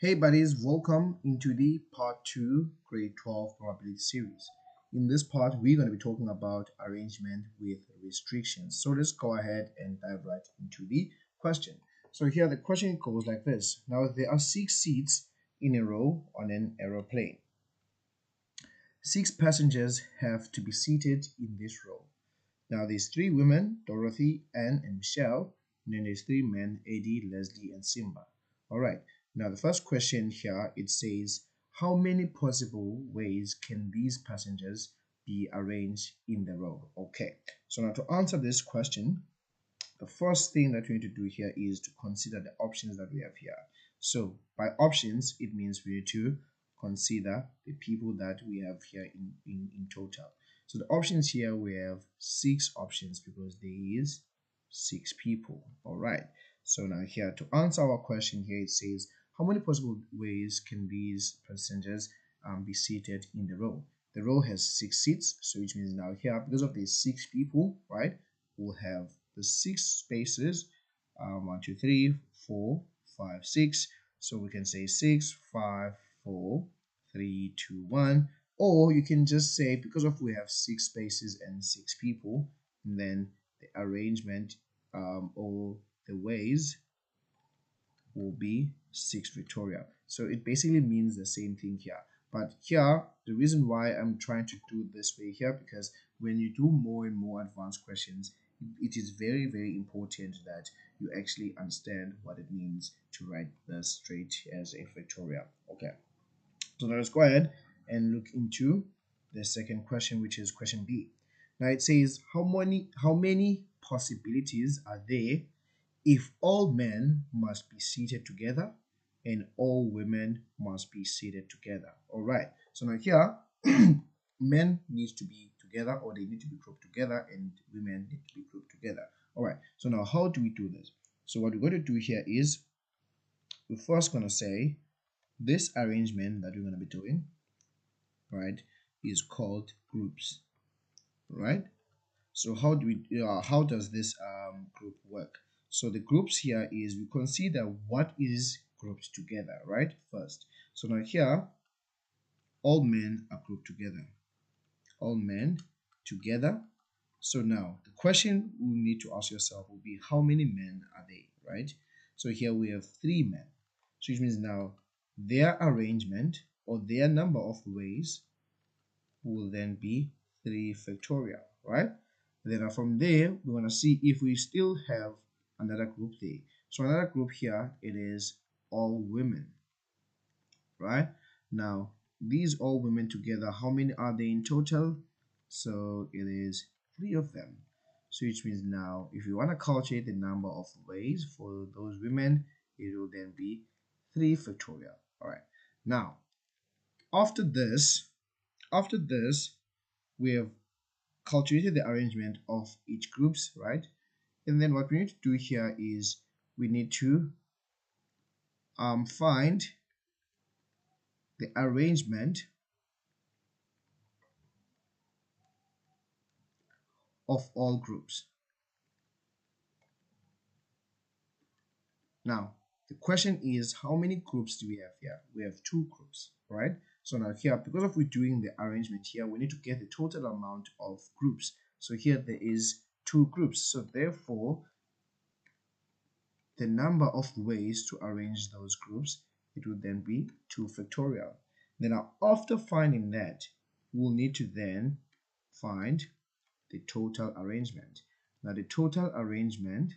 Hey buddies, welcome into the part 2 grade 12 probability series. In this part, we're going to be talking about arrangement with restrictions. So let's go ahead and dive right into the question. So here the question goes like this. Now there are 6 seats in a row on an aeroplane. 6 passengers have to be seated in this row. Now there's 3 women, Dorothy, Anne, and Michelle. And then there's 3 men, Eddie, Leslie, and Simba. All right. Now the first question here, it says, how many possible ways can these passengers be arranged in the row? Okay. So now to answer this question, the first thing that we need to do here is to consider the options that we have here. So by options, it means we need to consider the people that we have here in total. So the options here, we have 6 options because there is 6 people. All right. So now here to answer our question here, it says, how many possible ways can these passengers be seated in the row? The row has 6 seats, so which means now here, because of these 6 people, right, we'll have the 6 spaces, 1, 2, 3, 4, 5, 6. So we can say 6, 5, 4, 3, 2, 1. Or you can just say, because of we have 6 spaces and 6 people, then the arrangement or the ways will be 6 factorial. So it basically means the same thing here. But here, the reason why I'm trying to do it this way here, because when you do more and more advanced questions, it is very, very important that you actually understand what it means to write this straight as a factorial. Okay. So now let's go ahead and look into the second question, which is question B. Now it says, how many possibilities are there if all men must be seated together and all women must be seated together? All right. So now here, men need to be together, or they need to be grouped together, and women need to be grouped together. All right. So now how do we do this? So what we're going to do here is we're first going to say this arrangement that we're going to be doing, right, is called groups, right? So how does this group work? So the groups here is we consider what is grouped together, right? First. So now here, all men are grouped together. All men together. So now the question we need to ask yourself will be, how many men are they, right? So here we have 3 men. So which means now their arrangement or their number of ways will then be 3 factorial, right? Then from there, we're going to see if we still have another group there. So another group here, it is all women, right? Now, these all women together, how many are they in total? So it is 3 of them. So which means now, if you want to calculate the number of ways for those women, it will then be 3 factorial. All right. Now, after this, we have calculated the arrangement of each groups, right? And then what we need to do here is we need to find the arrangement of all groups. Now, the question is, how many groups do we have here? We have 2 groups, right? So now here, because of we're doing the arrangement here, we need to get the total amount of groups. So here there is 2 groups. So therefore, the number of ways to arrange those groups, it would then be 2 factorial. Then after finding that, we'll need to then find the total arrangement. Now the total arrangement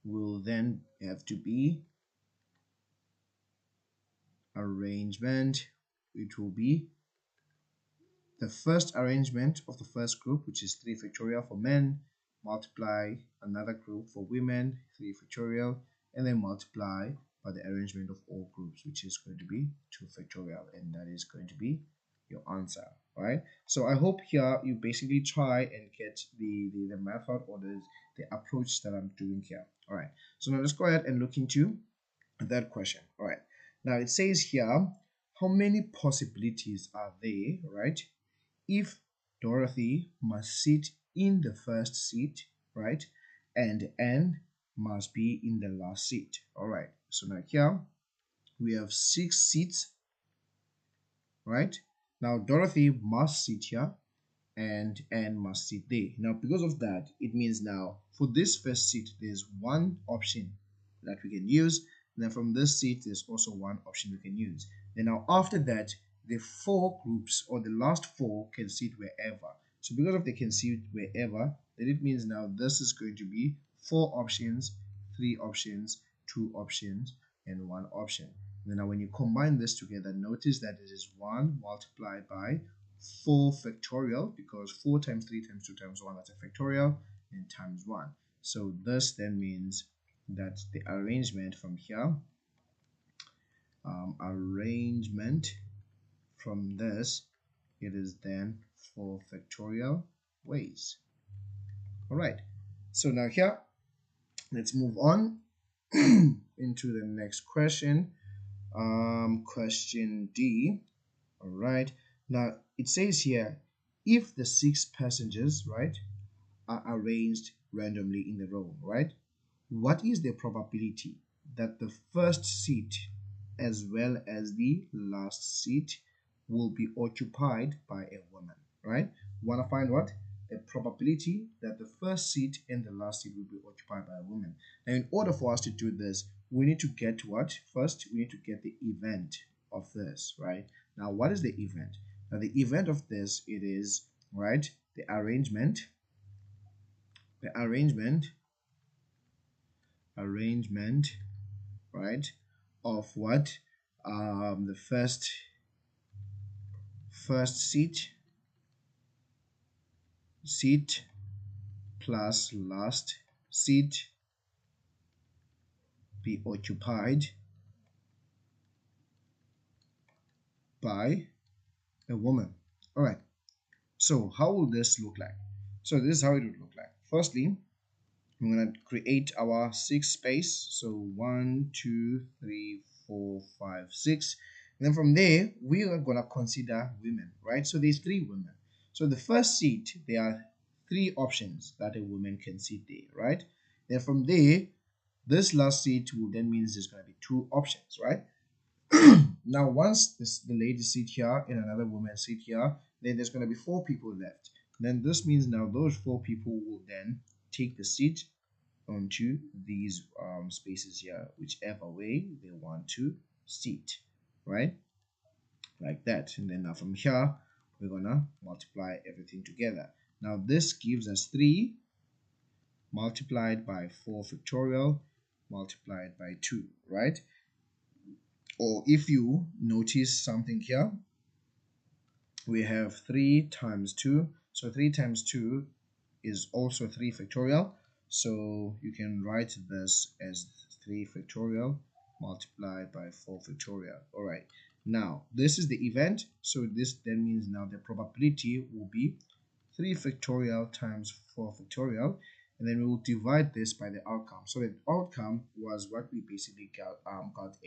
will then have to be arrangement. It will be the first arrangement of the first group, which is 3 factorial for men, multiply another group for women, 3 factorial, and then multiply by the arrangement of all groups, which is going to be 2 factorial, and that is going to be your answer. All right. So I hope here you basically try and get the method or the approach that I'm doing here. All right. So now let's go ahead and look into that question. All right. Now it says here, how many possibilities are there, right, if Dorothy must sit in the first seat, right, and Anne must be in the last seat? All right. So now here we have 6 seats, right? Now Dorothy must sit here and Anne must sit there. Now because of that, it means now for this first seat there's one option that we can use, and then from this seat there's also one option we can use. Then now after that, the 4 groups or the last 4 can sit wherever. So because of they can sit wherever, then it means now this is going to be 4 options, 3 options, 2 options, and 1 option. And now when you combine this together, notice that it is 1 multiplied by 4 factorial, because 4 times 3 times 2 times 1, that's a factorial, and times 1. So this then means that the arrangement from here, arrangement from this, it is then 4 factorial ways. All right, so now here, let's move on into the next question. Question D. All right, now it says here, if the 6 passengers, right, are arranged randomly in the row, right, what is the probability that the first seat as well as the last seat will be occupied by a woman, right? We want to find what? The probability that the first seat and the last seat will be occupied by a woman. Now, in order for us to do this, we need to get what? First, we need to get the event of this, right? Now, what is the event? Now, the event of this, it is, right, the arrangement, right, of what? The first seat plus last seat be occupied by a woman. All right, so how will this look like? So this is how it would look like. Firstly, I'm going to create our 6 space. So 1, 2, 3, 4, 5, 6. And then from there, we are going to consider women, right? So there's 3 women. So the first seat, there are 3 options that a woman can sit there, right? Then from there, this last seat will then means there's going to be 2 options, right? Now, once the ladies sit here and another woman sit here, then there's going to be 4 people left. Then this means now those 4 people will then take the seat onto these spaces here, whichever way they want to sit, right? Like that. And then now from here, we're gonna multiply everything together. Now this gives us 3 multiplied by 4 factorial multiplied by 2, right? Or if you notice something here, we have 3 times 2. So 3 times 2 is also 3 factorial. So you can write this as 3 factorial multiplied by 4 factorial. All right. Now, this is the event. So this then means now the probability will be 3 factorial times 4 factorial. And then we will divide this by the outcome. So the outcome was what we basically got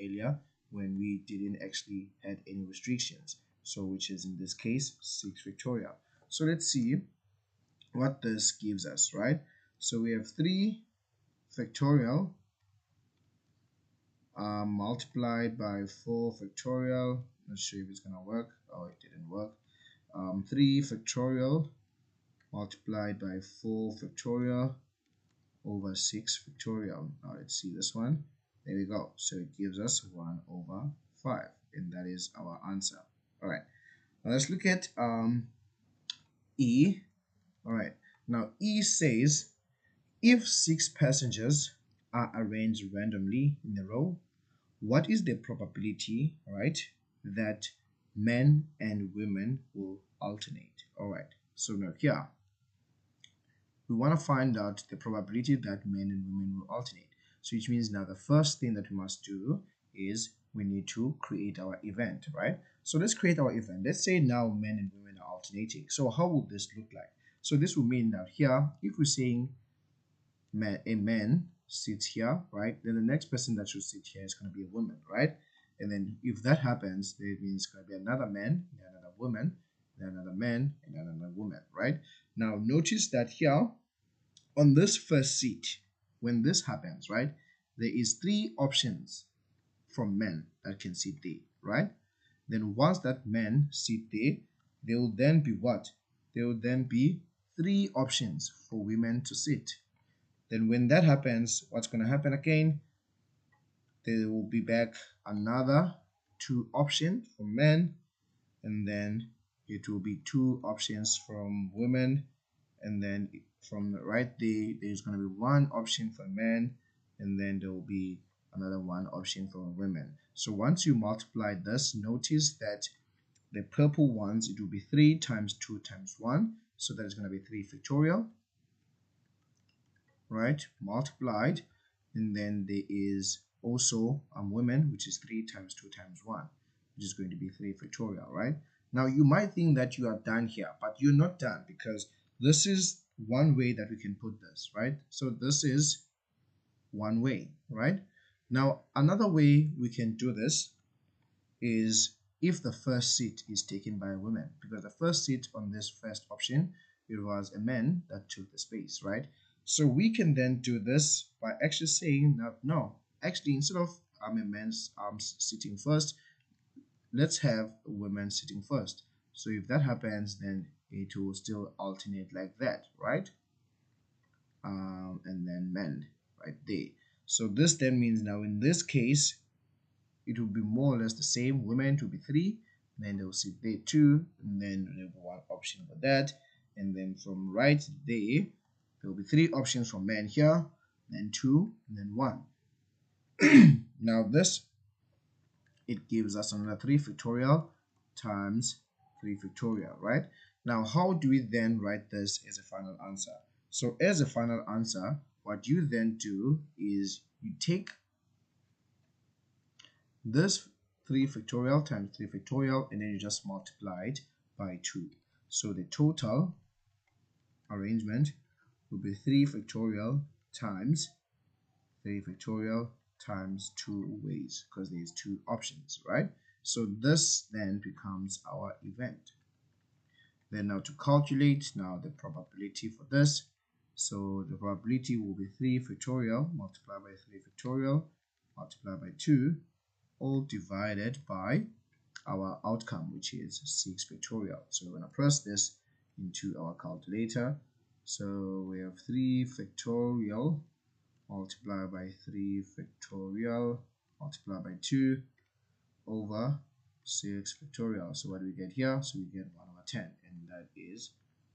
earlier when we didn't actually had any restrictions. So which is in this case 6 factorial. So let's see what this gives us, right? So we have 3 factorial multiplied by 4 factorial. Let's show you if it's gonna work. Oh, it didn't work. 3 factorial multiplied by 4 factorial over 6 factorial. Now let's see this one. There we go. So it gives us 1 over 5, and that is our answer. All right. Now let's look at E. All right. Now E says if 6 passengers are arranged randomly in a row, what is the probability, right, that men and women will alternate? All right. So now here we want to find out the probability that men and women will alternate. So which means now the first thing that we must do is we need to create our event, right? So let's create our event. Let's say now men and women are alternating. So how would this look like? So this will mean that here, if we're saying a man sits here, right, then the next person that should sit here is going to be a woman, right? And then if that happens, then it means it's going to be another man, then another woman, then another man, and then another woman, right? Now notice that here on this first seat, when this happens, right, there is 3 options from men that can sit there, right? Then once that men sit there, there will then be what? There will then be 3 options for women to sit. Then when that happens, what's going to happen again? There will be back another 2 options for men, and then it will be 2 options from women, and then from the right there, there's going to be 1 option for men, and then there will be another 1 option for women. So once you multiply this, notice that the purple ones, it will be 3 times 2 times 1, so that is going to be 3 factorial, right, multiplied, and then there is also women, which is 3 times 2 times 1, which is going to be 3 factorial, right? Now you might think that you are done here, but you're not done, because this is one way that we can put this, right? So this is one way, right? Now another way we can do this is if the first seat is taken by a woman, because the first seat on this first option, it was a man that took the space, right? So we can then do this by actually saying that no, actually instead of a man's sitting first, let's have a woman sitting first. So if that happens, then it will still alternate like that, right? And then men right there. So this then means now in this case, it will be more or less the same. Women will be 3, then they'll sit there 2, and then there'll be 1 option for that, and then from right there, there will be 3 options for men here, then 2, and then 1. Now this, it gives us another 3 factorial times 3 factorial, right? Now how do we then write this as a final answer? So as a final answer, what you then do is you take this 3 factorial times 3 factorial, and then you just multiply it by 2. So the total arrangement will be 3 factorial times 3 factorial times 2 ways, because there's 2 options, right? So this then becomes our event. Then now to calculate now the probability for this, so the probability will be 3 factorial multiplied by 3 factorial multiplied by 2, all divided by our outcome, which is 6 factorial. So we're going to press this into our calculator. So we have 3 factorial multiplied by 3 factorial multiplied by 2 over 6 factorial. So what do we get here? So we get 1 over 10, and that is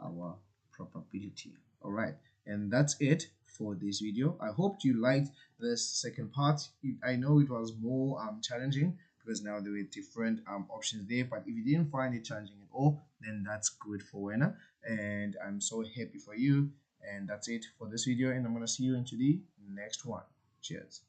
our probability. All right, and that's it for this video. I hope you liked this second part. I know it was more challenging, because now there were different options there, but if you didn't find it challenging at all, then that's good for Wena, and I'm so happy for you. And that's it for this video, and I'm gonna see you into the next one. Cheers.